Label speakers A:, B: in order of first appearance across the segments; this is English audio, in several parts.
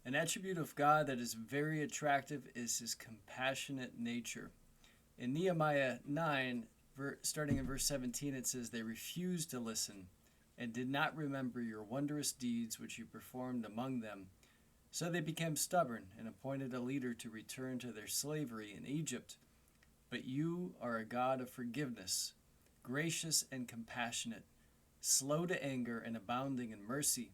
A: An attribute of God that is very attractive is his compassionate nature. In Nehemiah 9, starting in verse 17, it says, "They refused to listen and did not remember your wondrous deeds which you performed among them. So they became stubborn and appointed a leader to return to their slavery in Egypt. But you are a God of forgiveness, gracious and compassionate, slow to anger and abounding in mercy,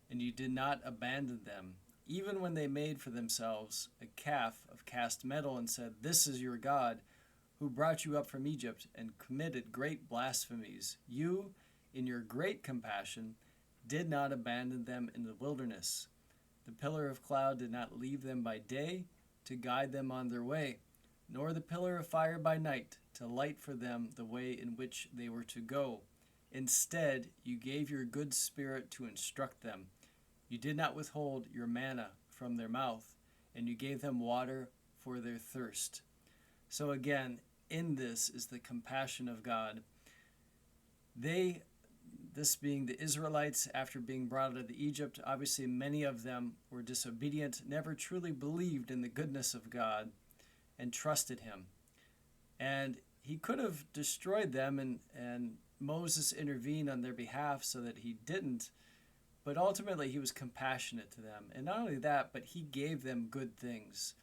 A: and you did not abandon them, even when they made for themselves a calf of cast metal and said, 'This is your God, who brought you up from Egypt,' and committed great blasphemies. You, in your great compassion, did not abandon them in the wilderness. The pillar of cloud did not leave them by day to guide them on their way, nor the pillar of fire by night to light for them the way in which they were to go. Instead, you gave your good spirit to instruct them. You did not withhold your manna from their mouth, and you gave them water for their thirst." So again, in this is the compassion of God. This being the Israelites, after being brought out of Egypt, obviously many of them were disobedient, never truly believed in the goodness of God, and trusted him. And he could have destroyed them, and Moses intervened on their behalf so that he didn't. But ultimately, he was compassionate to them. And not only that, but he gave them good things.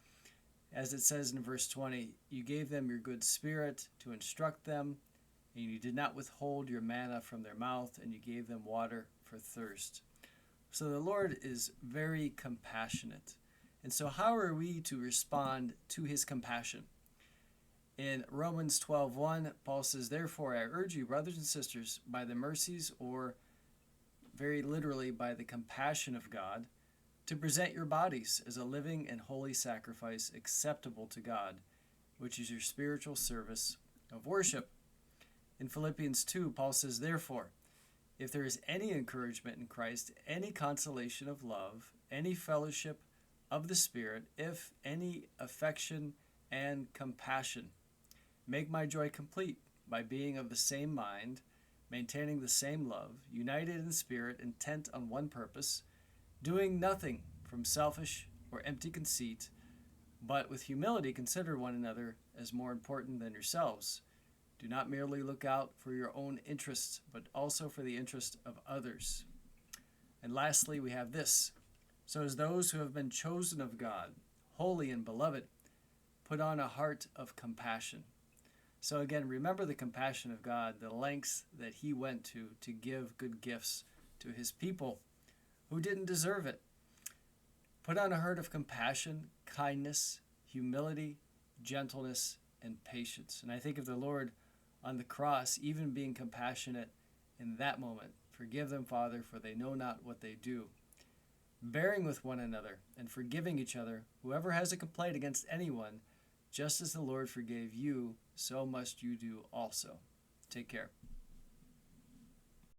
A: As it says in verse 20, "You gave them your good spirit to instruct them, and you did not withhold your manna from their mouth, and you gave them water for thirst." So the Lord is very compassionate. And so how are we to respond to his compassion? In Romans 12:1, Paul says, "Therefore I urge you, brothers and sisters, by the mercies," or very literally by the compassion of God, "to present your bodies as a living and holy sacrifice acceptable to God, which is your spiritual service of worship." In Philippians 2, Paul says, "Therefore, if there is any encouragement in Christ, any consolation of love, any fellowship of the Spirit, if any affection and compassion, make my joy complete by being of the same mind, maintaining the same love, united in spirit, intent on one purpose, doing nothing from selfish or empty conceit, but with humility consider one another as more important than yourselves. Do not merely look out for your own interests, but also for the interest of others." And lastly, we have this: "So as those who have been chosen of God, holy and beloved, put on a heart of compassion." So again, remember the compassion of God, the lengths that he went to give good gifts to his people who didn't deserve it. Put on a heart of compassion, kindness, humility, gentleness, and patience. And I think of the Lord on the cross, even being compassionate in that moment. "Forgive them, Father, for they know not what they do." Bearing with one another and forgiving each other, whoever has a complaint against anyone, just as the Lord forgave you, so must you do also. Take care.